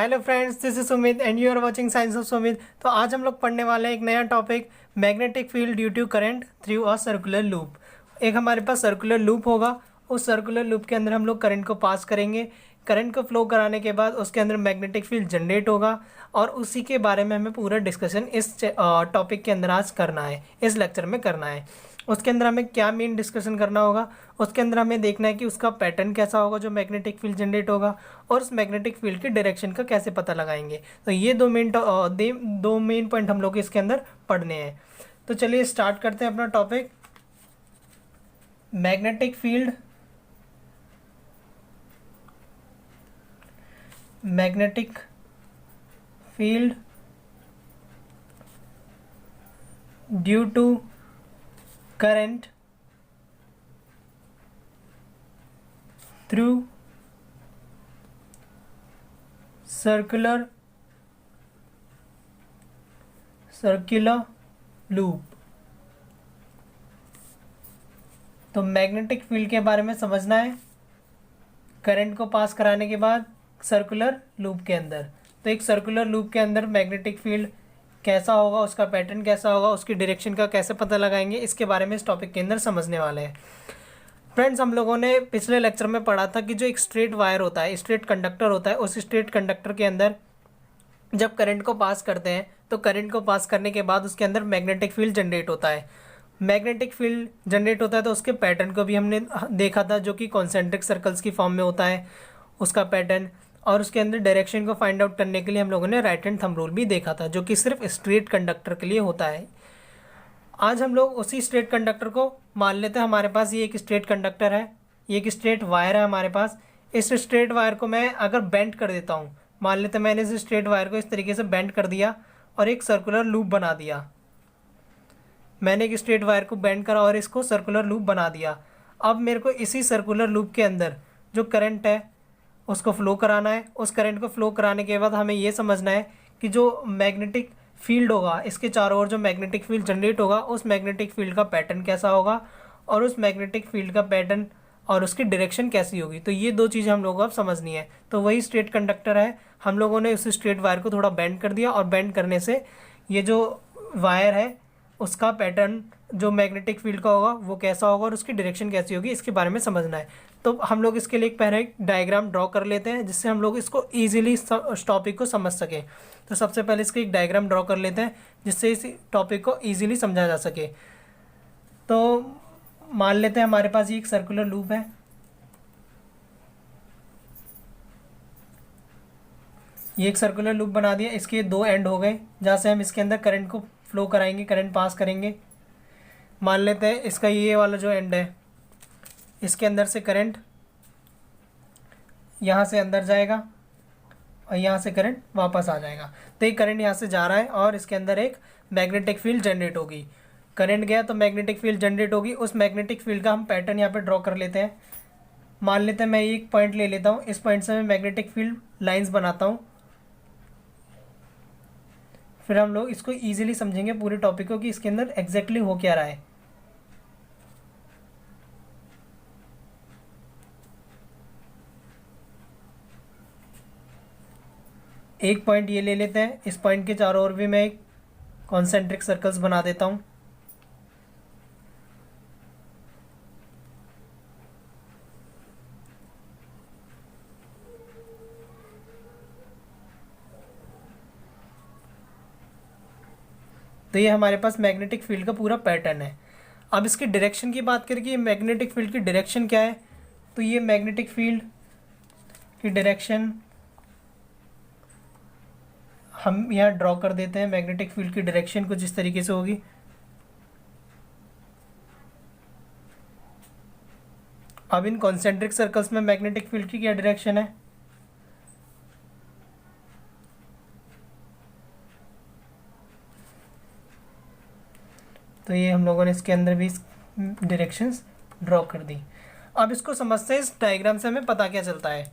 Hello friends, this is Sumit and you are watching science of Sumit. तो आज हम लोग पढ़ने वाले हैं एक नया topic, magnetic field due to current through a circular loop. एक हमारे पास सर्कुलर लूप होगा, उस सर्कुलर लूप के अंदर हम लोग करंट को पास करेंगे। करंट को फ्लो कराने के बाद उसके अंदर मैग्नेटिक फील्ड जनरेट होगा और उसी के बारे में हमें पूरा डिस्कशन इस टॉपिक के अंदर आज करना है, इस लेक्चर में करना है। उसके अंदर हमें क्या मेन डिस्कशन करना होगा, उसके अंदर हमें देखना है कि उसका पैटर्न कैसा होगा जो मैग्नेटिक फील्ड जनरेट होगा, और उस मैग्नेटिक फील्ड की डायरेक्शन का कैसे पता लगाएंगे। तो ये दो मेन पॉइंट हम लोग इसके अंदर पढ़ने हैं। तो चलिए स्टार्ट करते हैं अपना topic. Magnetic field due to current through circular loop। तो मैग्नेटिक फील्ड के बारे में समझना है करंट को पास कराने के बाद सर्कुलर लूप के अंदर। तो एक सर्कुलर लूप के अंदर मैग्नेटिक फील्ड कैसा होगा, उसका पैटर्न कैसा होगा, उसकी डायरेक्शन का कैसे पता लगाएंगे, इसके बारे में इस टॉपिक के अंदर समझने वाले हैं। फ्रेंड्स, हम लोगों ने पिछले लेक्चर में पढ़ा था कि जो एक स्ट्रेट वायर होता है, स्ट्रेट कंडक्टर होता है, उस स्ट्रेट कंडक्टर के अंदर जब करंट को पास करते हैं तो करंट को पास करने के बाद उसके अंदर मैग्नेटिक फील्ड जनरेट होता है। मैग्नेटिक फील्ड जनरेट होता है तो उसके पैटर्न को भी हमने देखा था, जो कि कॉन्सेंट्रिक सर्कल्स की फॉर्म में होता है उसका पैटर्न। और उसके अंदर डायरेक्शन को फाइंड आउट करने के लिए हम लोगों ने राइट हैंड थंब रूल भी देखा था, जो कि सिर्फ स्ट्रेट कंडक्टर के लिए होता है। आज हम लोग उसी स्ट्रेट कंडक्टर को मान लेते हैं, हमारे पास ये एक स्ट्रेट कंडक्टर है, ये एक स्ट्रेट वायर है हमारे पास। इस स्ट्रेट वायर को मैं अगर बेंड कर देता हूँ, मान लेते हैं मैंने इस स्ट्रेट वायर को इस तरीके से बेंड कर दिया और एक सर्कुलर लूप बना दिया। मैंने एक स्ट्रेट वायर को बेंड करा और इसको सर्कुलर लूप बना दिया। अब मेरे को इसी सर्कुलर लूप के अंदर जो करंट है उसको फ्लो कराना है। उस करंट को फ्लो कराने के बाद हमें ये समझना है कि जो मैग्नेटिक फील्ड होगा, इसके चारों ओर जो मैग्नेटिक फील्ड जनरेट होगा, उस मैग्नेटिक फील्ड का पैटर्न कैसा होगा और उस मैग्नेटिक फील्ड का पैटर्न और उसकी डायरेक्शन कैसी होगी। तो ये दो चीज़ें हम लोगों को अब समझनी है। तो वही स्ट्रेट कंडक्टर है, हम लोगों ने उस स्ट्रेट वायर को थोड़ा बेंड कर दिया और बेंड करने से ये जो वायर है उसका पैटर्न जो मैग्नेटिक फील्ड का होगा वो कैसा होगा और उसकी डायरेक्शन कैसी होगी, इसके बारे में समझना है। तो हम लोग इसके लिए एक पहले एक डायग्राम ड्रॉ कर लेते हैं, जिससे हम लोग इसको ईजिली इस टॉपिक को समझ सकें। तो सबसे पहले इसकी एक डायग्राम ड्रॉ कर लेते हैं, जिससे इस टॉपिक को ईजिली समझा जा सके। तो मान लेते हैं हमारे पास ये एक सर्कुलर लूप है, ये एक सर्कुलर लूप बना दिया। इसके दो एंड हो गए जहाँ से हम इसके अंदर करंट को फ्लो कराएंगे, करंट पास करेंगे। मान लेते हैं इसका ये वाला जो एंड है, इसके अंदर से करंट यहाँ से अंदर जाएगा और यहाँ से करंट वापस आ जाएगा। तो ये करंट यहाँ से जा रहा है और इसके अंदर एक मैग्नेटिक फील्ड जनरेट होगी। करंट गया तो मैग्नेटिक फील्ड जनरेट होगी। उस मैग्नेटिक फील्ड का हम पैटर्न यहाँ पे ड्रॉ कर लेते हैं। मान लेते हैं मैं एक पॉइंट ले लेता हूँ, इस पॉइंट से मैं मैग्नेटिक फील्ड लाइन्स बनाता हूँ। फिर हम लोग इसको ईजिली समझेंगे पूरे टॉपिक को कि इसके अंदर एग्जैक्टली हो क्या रहा है। एक पॉइंट ये ले लेते हैं, इस पॉइंट के चारों ओर भी मैं एक कॉन्सेंट्रिक सर्कल्स बना देता हूँ। तो ये हमारे पास मैग्नेटिक फील्ड का पूरा पैटर्न है। अब इसकी डायरेक्शन की बात करें कि मैग्नेटिक फील्ड की डायरेक्शन क्या है। तो ये मैग्नेटिक फील्ड की डायरेक्शन हम यहाँ ड्रॉ कर देते हैं। मैग्नेटिक फील्ड की डायरेक्शन कुछ इस तरीके से होगी। अब इन कॉन्सेंट्रिक सर्कल्स में मैग्नेटिक फील्ड की क्या डायरेक्शन है, तो ये हम लोगों ने इसके अंदर भी डायरेक्शंस ड्रॉ कर दी। अब इसको समझते हैं, इस डायग्राम से हमें पता क्या चलता है।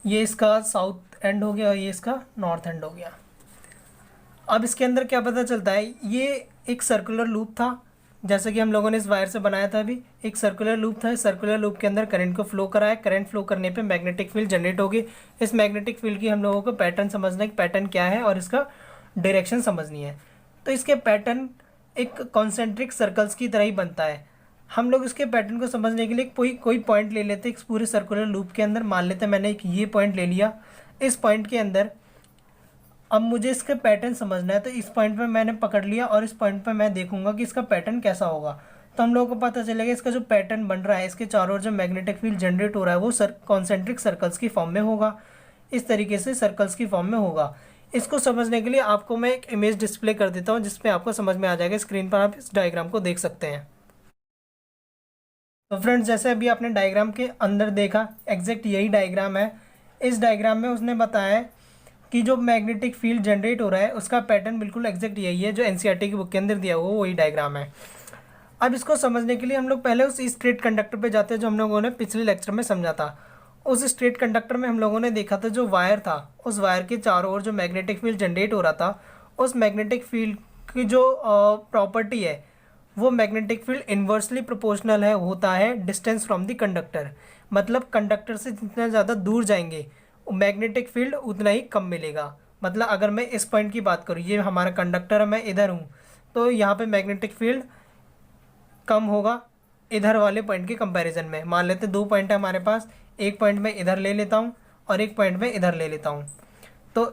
ये इसका साउथ एंड हो गया और ये इसका नॉर्थ एंड हो गया। अब इसके अंदर क्या पता चलता है, ये एक सर्कुलर लूप था जैसे कि हम लोगों ने इस वायर से बनाया था, अभी एक सर्कुलर लूप था, सर्कुलर लूप के अंदर करंट को फ्लो कराया, करंट फ्लो करने पे मैग्नेटिक फील्ड जनरेट होगी। इस मैग्नेटिक फील्ड की हम लोगों को पैटर्न समझना है कि पैटर्न क्या है और इसका डायरेक्शन समझनी है। तो इसके पैटर्न एक कॉन्सेंट्रिक सर्कल्स की तरह ही बनता है। हम लोग इसके पैटर्न को समझने के लिए कोई पॉइंट ले लेते हैं इस पूरे सर्कुलर लूप के अंदर। मान लेते हैं मैंने एक ये पॉइंट ले लिया, इस पॉइंट के अंदर अब मुझे इसके पैटर्न समझना है, तो इस पॉइंट पे मैंने पकड़ लिया और इस पॉइंट पे मैं देखूंगा कि इसका पैटर्न कैसा होगा। तो हम लोगों को पता चलेगा इसका जो पैटर्न बन रहा है, इसके चारों ओर जो मैग्नेटिक फील्ड जनरेट हो रहा है वो कॉन्सेंट्रिक सर्कल्स की फॉर्म में होगा। इस तरीके से सर्कल्स की फॉर्म में होगा। इसको समझने के लिए आपको मैं एक इमेज डिस्प्ले कर देता हूँ जिसमें आपको समझ में आ जाएगा। स्क्रीन पर आप इस डायग्राम को देख सकते हैं। तो फ्रेंड्स, जैसे अभी आपने डायग्राम के अंदर देखा, एग्जैक्ट यही डायग्राम है। इस डायग्राम में उसने बताया कि जो मैग्नेटिक फील्ड जनरेट हो रहा है उसका पैटर्न बिल्कुल एग्जैक्ट यही है जो एनसीईआरटी की बुक के अंदर दिया हुआ वही डायग्राम है। अब इसको समझने के लिए हम लोग पहले उस स्ट्रेट कंडक्टर पे जाते हैं जो हम लोगों ने पिछले लेक्चर में समझा था। उस स्ट्रेट कंडक्टर में हम लोगों ने देखा था जो वायर था, उस वायर के चारों ओर जो मैग्नेटिक फील्ड जनरेट हो रहा था, उस मैग्नेटिक फील्ड की जो प्रॉपर्टी है वो मैग्नेटिक फील्ड इन्वर्सली प्रोपोर्शनल है होता है डिस्टेंस फ्रॉम द कंडक्टर। मतलब कंडक्टर से जितना ज़्यादा दूर जाएंगे मैग्नेटिक फील्ड उतना ही कम मिलेगा। मतलब अगर मैं इस पॉइंट की बात करूँ, ये हमारा कंडक्टर है, मैं इधर हूँ, तो यहाँ पे मैग्नेटिक फील्ड कम होगा इधर वाले पॉइंट के कंपैरिजन में। मान लेते हैं 2 पॉइंट है हमारे पास, एक पॉइंट मैं इधर ले लेता हूँ और एक पॉइंट मैं इधर ले लेता हूँ। तो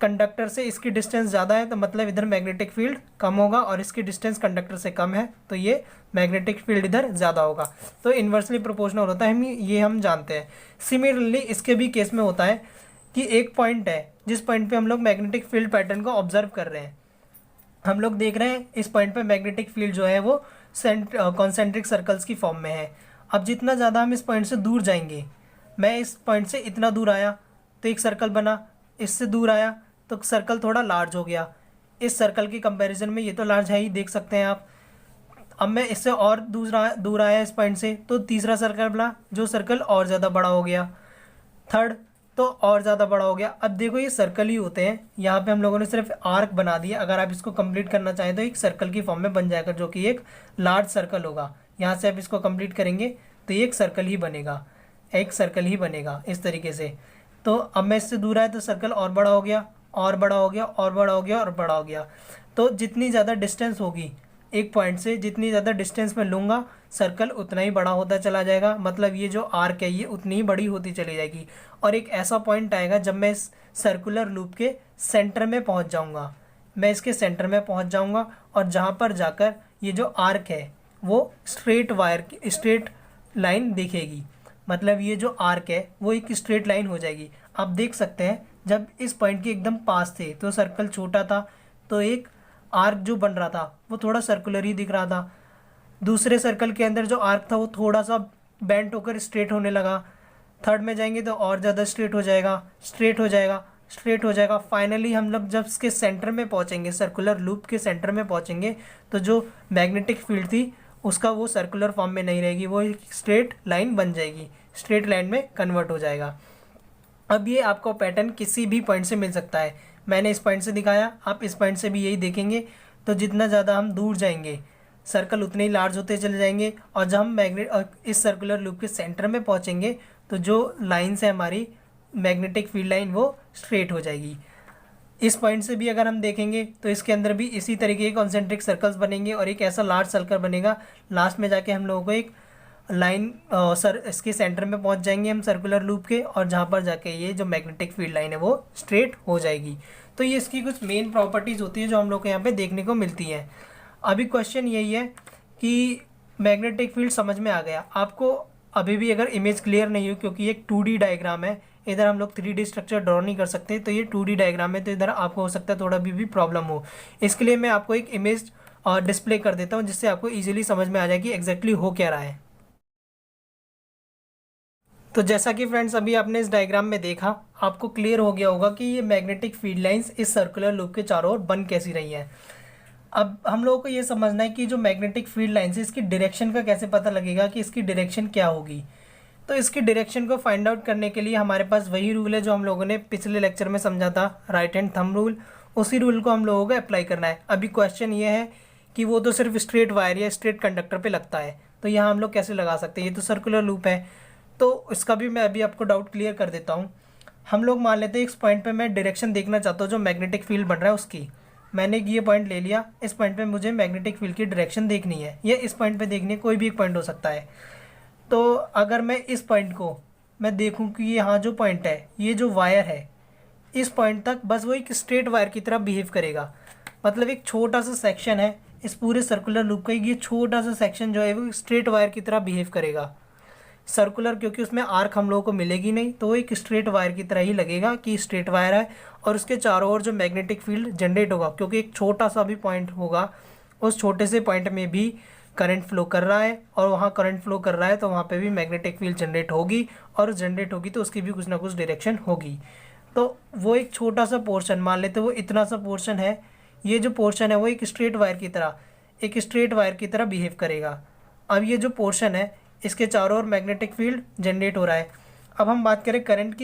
कंडक्टर से इसकी डिस्टेंस ज़्यादा है तो मतलब इधर मैग्नेटिक फील्ड कम होगा, और इसकी डिस्टेंस कंडक्टर से कम है तो ये मैग्नेटिक फील्ड इधर ज़्यादा होगा। तो इन्वर्सली प्रोपोर्शनल होता है, हम जानते हैं। सिमिलरली इसके भी केस में होता है कि एक पॉइंट है जिस पॉइंट पे हम लोग मैग्नेटिक फील्ड पैटर्न को ऑब्जर्व कर रहे हैं। हम लोग देख रहे हैं इस पॉइंट पे मैग्नेटिक फील्ड जो है वो कॉन्सेंट्रिक सर्कल्स की फॉर्म में है। अब जितना ज़्यादा हम इस पॉइंट से दूर जाएंगे, मैं इस पॉइंट से इतना दूर आया तो एक सर्कल बना, इससे दूर आया तो सर्कल थोड़ा लार्ज हो गया। इस सर्कल के कंपैरिजन में ये तो लार्ज है ही, देख सकते हैं आप। अब मैं इससे और दूर आया इस पॉइंट से तो तीसरा सर्कल बना, जो सर्कल और ज़्यादा बड़ा हो गया। थर्ड तो और ज़्यादा बड़ा हो गया। अब देखो ये सर्कल ही होते हैं, यहाँ पे हम लोगों ने सिर्फ आर्क बना दिया। अगर आप इसको कंप्लीट करना चाहें तो एक सर्कल की फॉर्म में बन जाएगा जो कि एक लार्ज सर्कल होगा। यहाँ से आप इसको कंप्लीट करेंगे तो ये एक सर्कल ही बनेगा, एक सर्कल ही बनेगा इस तरीके से। तो अब मैं इससे दूर आया तो सर्कल और बड़ा हो गया, और बड़ा हो गया, और बड़ा हो गया, और बड़ा हो गया। तो जितनी ज़्यादा डिस्टेंस होगी एक पॉइंट से, जितनी ज़्यादा डिस्टेंस में लूँगा सर्कल उतना ही बड़ा होता चला जाएगा। मतलब ये जो आर्क है ये उतनी ही बड़ी होती चली जाएगी। और एक ऐसा पॉइंट आएगा जब मैं इस सर्कुलर लूप के सेंटर में पहुंच जाऊंगा, मैं इसके सेंटर में पहुंच जाऊंगा और जहां पर जाकर ये जो आर्क है वो स्ट्रेट लाइन दिखेगी। मतलब ये जो आर्क है वो एक स्ट्रेट लाइन हो जाएगी। आप देख सकते हैं जब इस पॉइंट के एकदम पास थे तो सर्कल छोटा था, तो एक आर्क जो बन रहा था वो थोड़ा सर्कुलर ही दिख रहा था। दूसरे सर्कल के अंदर जो आर्क था वो थोड़ा सा बेंट होकर स्ट्रेट होने लगा। थर्ड में जाएंगे तो और ज़्यादा स्ट्रेट हो जाएगा, स्ट्रेट हो जाएगा, स्ट्रेट हो जाएगा। फाइनली हम लोग जब इसके सेंटर में पहुंचेंगे, सर्कुलर लूप के सेंटर में पहुंचेंगे, तो जो मैग्नेटिक फील्ड थी उसका वो सर्कुलर फॉर्म में नहीं रहेगी, वो एक स्ट्रेट लाइन बन जाएगी, स्ट्रेट लाइन में कन्वर्ट हो जाएगा। अब ये आपको पैटर्न किसी भी पॉइंट से मिल सकता है। मैंने इस पॉइंट से दिखाया, आप इस पॉइंट से भी यही देखेंगे। तो जितना ज़्यादा हम दूर जाएंगे सर्कल उतने ही लार्ज होते चले जाएंगे, और जब हम इस सर्कुलर लूप के सेंटर में पहुंचेंगे तो जो लाइन्स है हमारी मैग्नेटिक फील्ड लाइन वो स्ट्रेट हो जाएगी। इस पॉइंट से भी अगर हम देखेंगे तो इसके अंदर भी इसी तरीके के कॉन्सेंट्रिक सर्कल्स बनेंगे और एक ऐसा लार्ज सर्कल बनेगा। लास्ट में जाके हम लोगों को एक लाइन इसके सेंटर में पहुंच जाएंगे हम सर्कुलर लूप के, और जहाँ पर जाके ये जो मैग्नेटिक फील्ड लाइन है वो स्ट्रेट हो जाएगी। तो ये इसकी कुछ मेन प्रॉपर्टीज़ होती है जो हम लोग को यहाँ पे देखने को मिलती हैं। अभी क्वेश्चन यही है कि मैग्नेटिक फील्ड समझ में आ गया आपको। अभी भी अगर इमेज क्लियर नहीं हो, क्योंकि एक 2D डायग्राम है, इधर हम लोग 3D स्ट्रक्चर ड्रॉ नहीं कर सकते, तो ये 2D डायग्राम है, तो इधर आपको हो सकता है थोड़ा भी प्रॉब्लम हो। इसके लिए मैं आपको एक इमेज डिस्प्ले कर देता हूँ जिससे आपको ईजिली समझ में आ जाए कि एग्जैक्टली हो क्या रहा है। तो जैसा कि फ्रेंड्स अभी आपने इस डायग्राम में देखा, आपको क्लियर हो गया होगा कि ये मैग्नेटिक फील्ड लाइंस इस सर्कुलर लूप के चारों ओर बन कैसी रही हैं। अब हम लोगों को ये समझना है कि जो मैग्नेटिक फील्ड लाइंस है इसकी डायरेक्शन का कैसे पता लगेगा कि इसकी डायरेक्शन क्या होगी। तो इसकी डायरेक्शन को फाइंड आउट करने के लिए हमारे पास वही रूल है जो हम लोगों ने पिछले लेक्चर में समझा था, राइट हैंड थंब रूल। उसी रूल को हम लोगों को अप्लाई करना है। अभी क्वेश्चन ये है कि वो तो सिर्फ स्ट्रेट वायर या स्ट्रेट कंडक्टर पे लगता है, तो यहाँ हम लोग कैसे लगा सकते हैं, ये तो सर्कुलर लूप है। तो इसका भी मैं अभी आपको डाउट क्लियर कर देता हूँ। हम लोग मान लेते हैं इस पॉइंट पे मैं डायरेक्शन देखना चाहता हूँ जो मैग्नेटिक फील्ड बन रहा है उसकी। मैंने ये पॉइंट ले लिया, इस पॉइंट पे मुझे मैग्नेटिक फील्ड की डायरेक्शन देखनी है, या इस पॉइंट पे देखनी है, कोई भी एक पॉइंट हो सकता है। तो अगर मैं इस पॉइंट को मैं देखूँ कि यहाँ जो पॉइंट है, ये जो वायर है, इस पॉइंट तक बस वो एक स्ट्रेट वायर की तरह बिहेव करेगा। मतलब एक छोटा सा सेक्शन है इस पूरे सर्कुलर लूप का, ये छोटा सा सेक्शन जो है वो स्ट्रेट वायर की तरह बिहेव करेगा। सर्कुलर क्योंकि उसमें आर्क हम लोगों को मिलेगी नहीं, तो वो एक स्ट्रेट वायर की तरह ही लगेगा कि स्ट्रेट वायर है। और उसके चारों ओर जो मैग्नेटिक फील्ड जनरेट होगा, क्योंकि एक छोटा सा भी पॉइंट होगा, उस छोटे से पॉइंट में भी करंट फ्लो कर रहा है, और वहाँ करंट फ्लो कर रहा है तो वहाँ पे भी मैग्नेटिक फील्ड जनरेट होगी, और जनरेट होगी तो उसकी भी कुछ ना कुछ डायरेक्शन होगी। तो वो एक छोटा सा पोर्शन मान लेते, वो इतना सा पोर्शन है, ये जो पोर्शन है वो एक स्ट्रेट वायर की तरह, एक स्ट्रेट वायर की तरह बिहेव करेगा। अब ये जो पोर्शन है, इसके चारों ओर मैग्नेटिक फील्ड जनरेट हो रहा है। अब हम बात करें करंट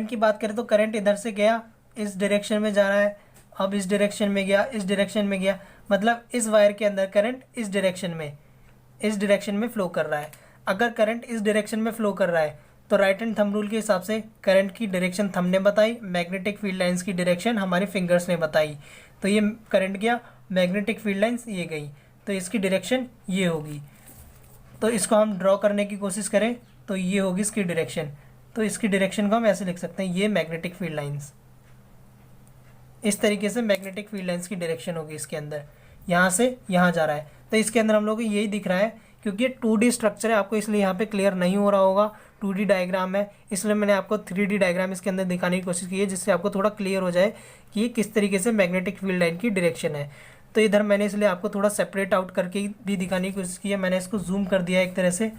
की बात करें तो करंट इधर से गया, इस डायरेक्शन में जा रहा है, अब इस डायरेक्शन में गया, इस डायरेक्शन में गया, मतलब इस वायर के अंदर करंट इस डायरेक्शन में फ्लो कर रहा है। अगर करंट इस डायरेक्शन में फ्लो कर रहा है तो राइट हैंड थंब रूल के हिसाब से करंट की डायरेक्शन थंब ने बताई, मैग्नेटिक फील्ड लाइंस की डायरेक्शन हमारे फिंगर्स ने बताई। तो ये करंट गया, मैग्नेटिक फील्ड लाइंस ये गई, तो इसकी डायरेक्शन ये होगी। तो इसको हम ड्रॉ करने की कोशिश करें तो ये होगी इसकी डायरेक्शन। तो इसकी डायरेक्शन को हम ऐसे लिख सकते हैं, ये मैग्नेटिक फील्ड लाइंस, इस तरीके से मैग्नेटिक फील्ड लाइंस की डायरेक्शन होगी इसके अंदर, यहाँ से यहाँ जा रहा है। तो इसके अंदर हम लोग को यही दिख रहा है, क्योंकि ये 2D स्ट्रक्चर है, आपको इसलिए यहाँ पे क्लियर नहीं हो रहा होगा, 2D डायग्राम है, इसलिए मैंने आपको 3D डायग्राम इसके अंदर दिखाने की कोशिश की है, जिससे आपको थोड़ा क्लियर हो जाए कि ये किस तरीके से मैग्नेटिक फील्ड लाइन की डायरेक्शन है। तो इधर मैंने इसलिए आपको थोड़ा सेपरेट आउट करके भी दिखाने की कोशिश की है, मैंने इसको जूम कर दिया एक तरह से,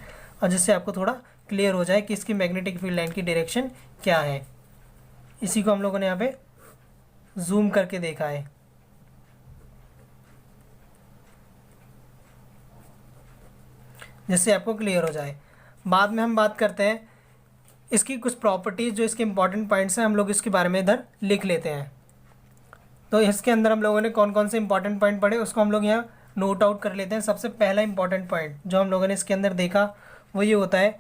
और जिससे आपको थोड़ा क्लियर हो जाए कि इसकी मैग्नेटिक फील्ड लाइन की डायरेक्शन क्या है। इसी को हम लोगों ने यहाँ पे जूम करके देखा है। जिससे आपको क्लियर हो जाए। बाद में हम बात करते हैं इसकी कुछ प्रॉपर्टीज़, जो इसके इंपॉर्टेंट पॉइंट्स हैं, हम लोग इसके बारे में इधर लिख लेते हैं। तो इसके अंदर हम लोगों ने कौन कौन से इंपॉर्टेंट पॉइंट पढ़े उसको हम लोग यहाँ नोट आउट कर लेते हैं। सबसे पहला इंपॉर्टेंट पॉइंट जो हम लोगों ने इसके अंदर देखा वो ये होता है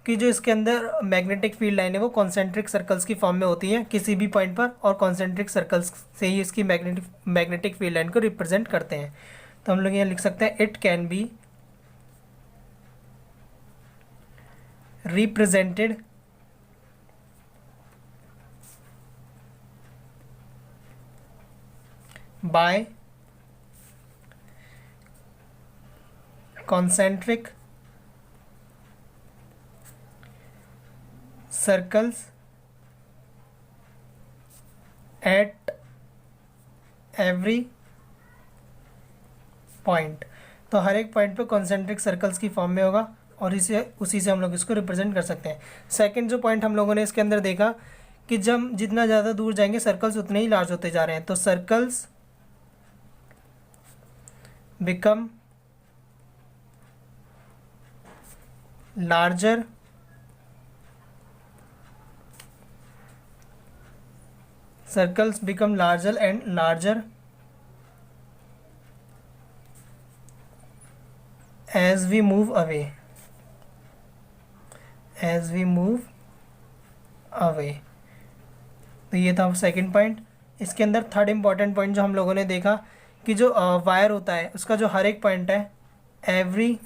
कि जो इसके अंदर मैग्नेटिक फील्ड लाइन है वो कॉन्सेंट्रिक सर्कल्स की फॉर्म में होती है किसी भी पॉइंट पर, और कॉन्सेंट्रिक सर्कल्स से ही इसकी मैग्नेटिक फील्ड लाइन को रिप्रेजेंट करते हैं। तो हम लोग यहाँ लिख सकते हैं, it can be represented by concentric circles at every point। तो हर एक पॉइंट पे कॉन्सेंट्रिक सर्कल्स की फॉर्म में होगा, और इसे उसी से हम लोग इसको रिप्रेजेंट कर सकते हैं। सेकंड जो पॉइंट हम लोगों ने इसके अंदर देखा कि जब जितना ज़्यादा दूर जाएंगे सर्कल्स उतने ही लार्ज होते जा रहे हैं। तो circles become larger and larger as we move away। तो ये था सेकंड पॉइंट। इसके अंदर थर्ड इम्पॉर्टेंट पॉइंट जो हम लोगों ने देखा कि जो वायर होता है उसका जो हर एक पॉइंट है, every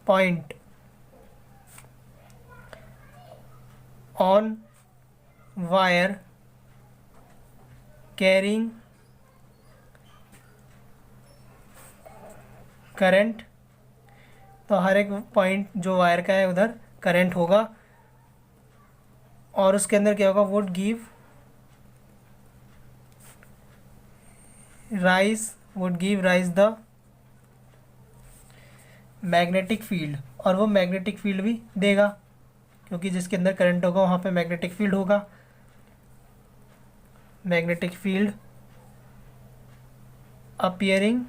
point on wire carrying current, तो हर एक पॉइंट जो वायर का है उधर करंट होगा, और उसके अंदर क्या होगा, would give rise the magnetic field, और वो मैग्नेटिक फील्ड भी देगा, क्योंकि जिसके अंदर करंट होगा वहाँ पे मैग्नेटिक फील्ड होगा। Magnetic field appearing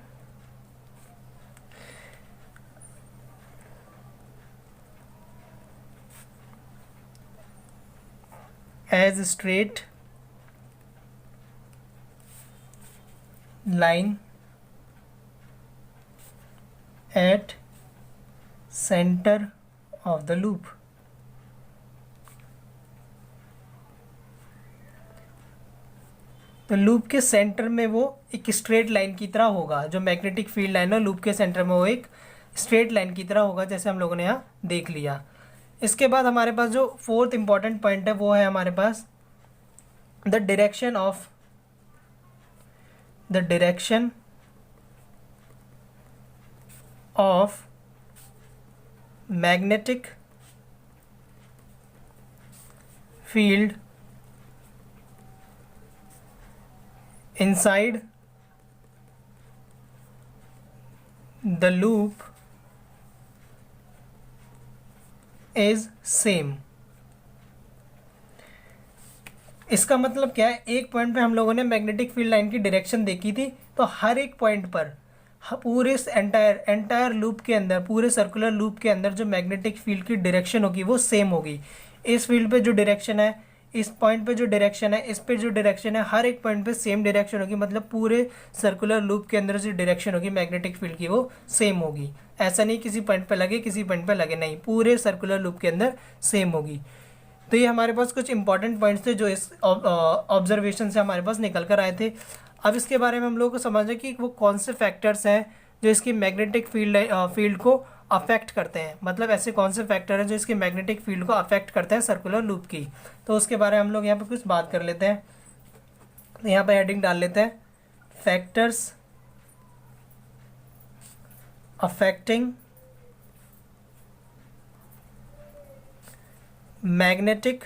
as straight line at center of the loop. तो लूप के सेंटर में वो एक स्ट्रेट लाइन की तरह होगा, जो मैग्नेटिक फील्ड लाइन है लूप के सेंटर में वो एक स्ट्रेट लाइन की तरह होगा, जैसे हम लोगों ने यहाँ देख लिया। इसके बाद हमारे पास जो फोर्थ इंपॉर्टेंट पॉइंट है वो है हमारे पास the direction of magnetic field inside the loop is same। इसका मतलब क्या है, एक पॉइंट पे हम लोगों ने मैग्नेटिक फील्ड लाइन की डायरेक्शन देखी थी, तो हर एक पॉइंट पर पूरे एंटायर लूप के अंदर, पूरे सर्कुलर लूप के अंदर जो मैग्नेटिक फील्ड की डायरेक्शन होगी वो सेम होगी। इस फील्ड पे जो डायरेक्शन है, इस पॉइंट पे जो डायरेक्शन है, इस पे जो डायरेक्शन है, हर एक पॉइंट पे सेम डायरेक्शन होगी। मतलब पूरे सर्कुलर लूप के अंदर जो डायरेक्शन होगी मैग्नेटिक फील्ड की वो सेम होगी। ऐसा नहीं किसी पॉइंट पे लगे किसी पॉइंट पे लगे, नहीं, पूरे सर्कुलर लूप के अंदर सेम होगी। तो ये हमारे पास कुछ इंपॉर्टेंट पॉइंट्स थे जो इस ऑब्जर्वेशन से हमारे पास निकल कर आए थे। अब इसके बारे में हम लोग को समझना कि वो कौन से फैक्टर्स हैं जो इसकी मैग्नेटिक फील्ड को अफेक्ट करते हैं। मतलब ऐसे कौन से फैक्टर हैं जो इसकी मैग्नेटिक फील्ड को अफेक्ट करते हैं सर्कुलर लूप की। तो उसके बारे में हम लोग यहाँ पे कुछ बात कर लेते हैं। तो यहाँ पे हेडिंग डाल लेते हैं, factors affecting magnetic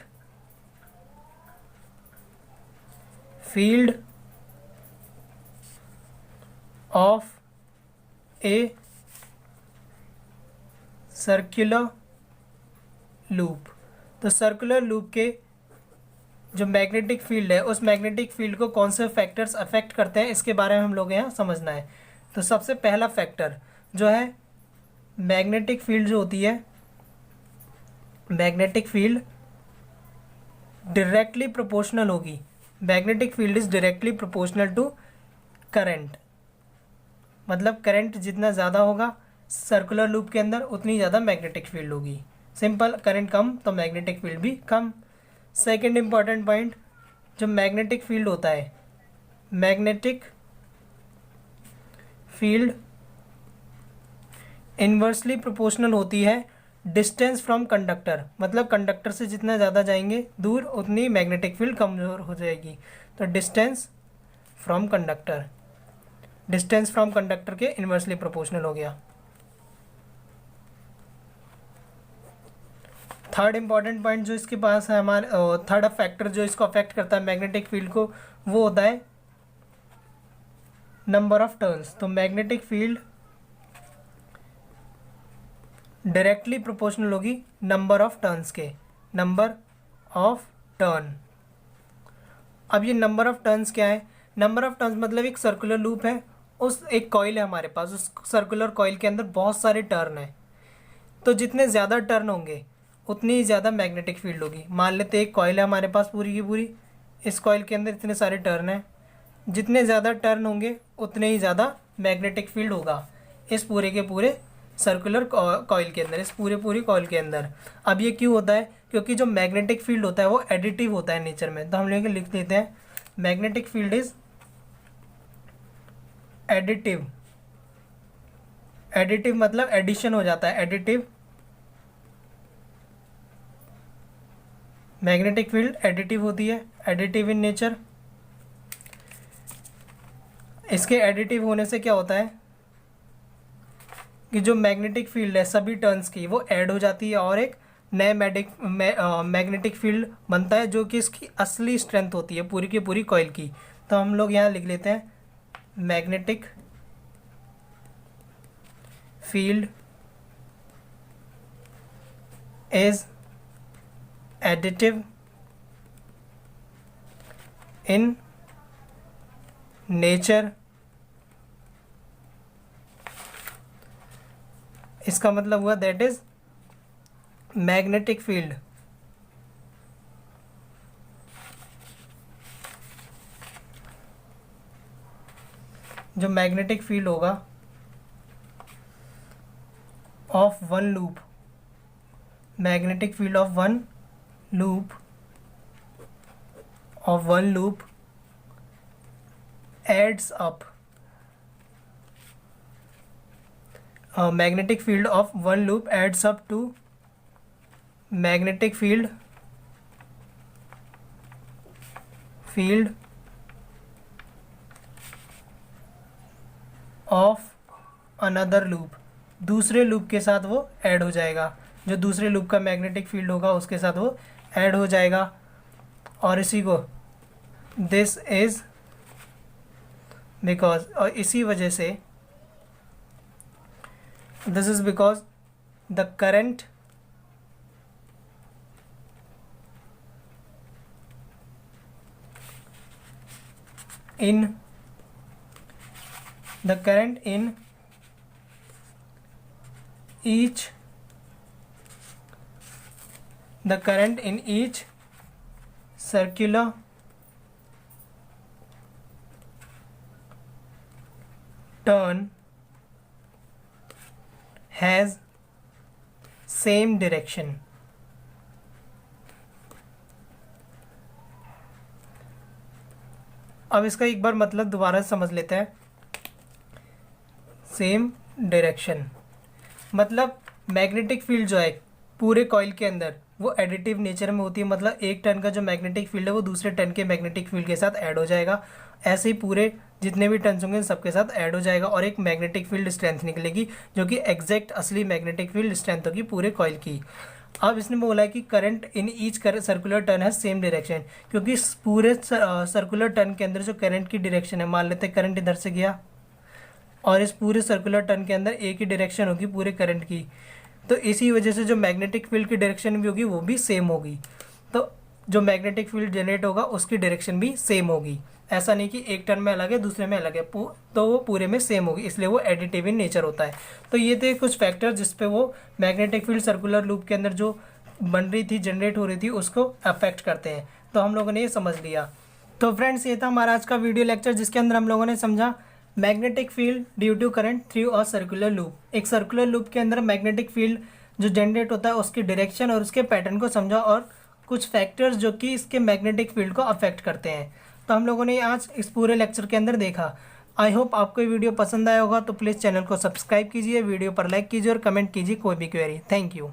field of a circular loop. तो सर्कुलर लूप के जो मैग्नेटिक फील्ड है उस मैग्नेटिक फील्ड को कौन से फैक्टर्स अफेक्ट करते हैं, इसके बारे में हम लोग यहाँ समझना है। तो सबसे पहला फैक्टर जो है, मैग्नेटिक फील्ड जो होती है, मैग्नेटिक फील्ड डायरेक्टली प्रोपोर्शनल होगी। Magnetic field is directly proportional to current. मतलब करंट जितना ज़्यादा होगा सर्कुलर लूप के अंदर उतनी ज़्यादा मैग्नेटिक फील्ड होगी। सिंपल, करंट कम तो मैग्नेटिक फील्ड भी कम। सेकंड इंपॉर्टेंट पॉइंट, जो मैग्नेटिक फील्ड होता है, मैग्नेटिक फील्ड इन्वर्सली प्रोपोर्शनल होती है डिस्टेंस फ्रॉम कंडक्टर। मतलब कंडक्टर से जितना ज़्यादा जाएंगे दूर उतनी मैग्नेटिक फील्ड कमज़ोर हो जाएगी। तो डिस्टेंस फ्रॉम कंडक्टर के इन्वर्सली प्रोपोर्शनल हो गया। थर्ड इंपॉर्टेंट पॉइंट जो इसके पास है हमारे, थर्ड फैक्टर जो इसको अफेक्ट करता है मैग्नेटिक फील्ड को, वो होता है नंबर ऑफ टर्न्स। तो मैग्नेटिक फील्ड डायरेक्टली प्रोपोर्शनल होगी नंबर ऑफ टर्न्स के, नंबर ऑफ टर्न। अब ये नंबर ऑफ टर्न्स क्या है? नंबर ऑफ टर्न्स मतलब एक सर्कुलर लूप है, उस एक कॉइल है हमारे पास, उस सर्कुलर कॉइल के अंदर बहुत सारे टर्न है। तो जितने ज़्यादा टर्न होंगे उतनी ही ज़्यादा मैग्नेटिक फील्ड होगी। मान लेते हैं एक कॉइल है हमारे पास पूरी की पूरी, इस कॉइल के अंदर इतने सारे टर्न हैं, जितने ज़्यादा टर्न होंगे उतने ही ज़्यादा मैग्नेटिक फील्ड होगा इस पूरे के पूरे सर्कुलर कॉइल के अंदर, इस पूरी कॉइल के अंदर। अब ये क्यों होता है? क्योंकि जो मैग्नेटिक फील्ड होता है वो एडिटिव होता है नेचर में। तो हम लोग लिख देते हैं magnetic field is additive. Additive मतलब एडिशन हो जाता है, एडिटिव। मैग्नेटिक फील्ड एडिटिव होती है, एडिटिव इन नेचर। इसके एडिटिव होने से क्या होता है कि जो मैग्नेटिक फील्ड है सभी टर्न्स की वो ऐड हो जाती है और एक नए मैग्नेटिक फील्ड बनता है जो कि इसकी असली स्ट्रेंथ होती है पूरी की पूरी कॉइल की। तो हम लोग यहाँ लिख लेते हैं magnetic field is additive in nature. इसका मतलब हुआ दैट इज मैग्नेटिक फील्ड जो मैग्नेटिक फील्ड होगा of one loop, magnetic field of one loop adds up, magnetic field of one loop adds up to magnetic field of another loop, दूसरे loop के साथ वो add हो जाएगा, जो दूसरे लूप का मैग्नेटिक फील्ड होगा उसके साथ वो ऐड हो जाएगा। और इसी को दिस इज बिकॉज, और इसी वजह से this is because the current in each circular turn has same direction। अब इसका एक बार मतलब दोबारा समझ लेते हैं। सेम डायरेक्शन मतलब मैग्नेटिक फील्ड जो है पूरे कॉइल के अंदर वो एडिटिव नेचर में होती है, मतलब एक टन का जो मैग्नेटिक फील्ड है वो दूसरे टन के मैग्नेटिक फील्ड के साथ ऐड हो जाएगा। ऐसे ही पूरे जितने भी टर्न्स होंगे सबके साथ ऐड हो जाएगा और एक मैग्नेटिक फील्ड स्ट्रेंथ निकलेगी जो कि एग्जैक्ट असली मैग्नेटिक फील्ड स्ट्रेंथ होगी पूरे कॉइल की। अब इसने बोला है कि current in each circular turn है सेम डायरेक्शन, क्योंकि पूरे सर्कुलर टर्न के अंदर जो करंट की डायरेक्शन है, मान लेते हैं करंट इधर से गया और इस पूरे सर्कुलर टर्न के अंदर एक ही डायरेक्शन होगी पूरे करंट की, तो इसी वजह से जो मैग्नेटिक फील्ड की डायरेक्शन भी होगी वो भी सेम होगी। तो जो मैग्नेटिक फील्ड जनरेट होगा उसकी डायरेक्शन भी सेम होगी। ऐसा नहीं कि एक टर्न में अलग है दूसरे में अलग है, तो वो पूरे में सेम होगी, इसलिए वो एडिटिव इन नेचर होता है। तो ये थे कुछ फैक्टर जिस पे वो मैग्नेटिक फील्ड सर्कुलर लूप के अंदर जो बन रही थी, जनरेट हो रही थी, उसको अफेक्ट करते हैं। तो हम लोगों ने ये समझ लिया। तो फ्रेंड्स ये था हमारा आज का वीडियो लेक्चर जिसके अंदर हम लोगों ने समझा magnetic field due to current through a circular loop. एक सर्कुलर लूप के अंदर मैग्नेटिक फील्ड जो जनरेट होता है उसकी डायरेक्शन और उसके पैटर्न को समझा और कुछ फैक्टर्स जो कि इसके मैग्नेटिक फील्ड को अफेक्ट करते हैं। तो हम लोगों ने आज इस पूरे लेक्चर के अंदर देखा। आई होप आपको ये वीडियो पसंद आया होगा, तो प्लीज़ चैनल को सब्सक्राइब कीजिए, वीडियो पर लाइक कीजिए और कमेंट कीजिए कोई भी क्वेरी। Thank you.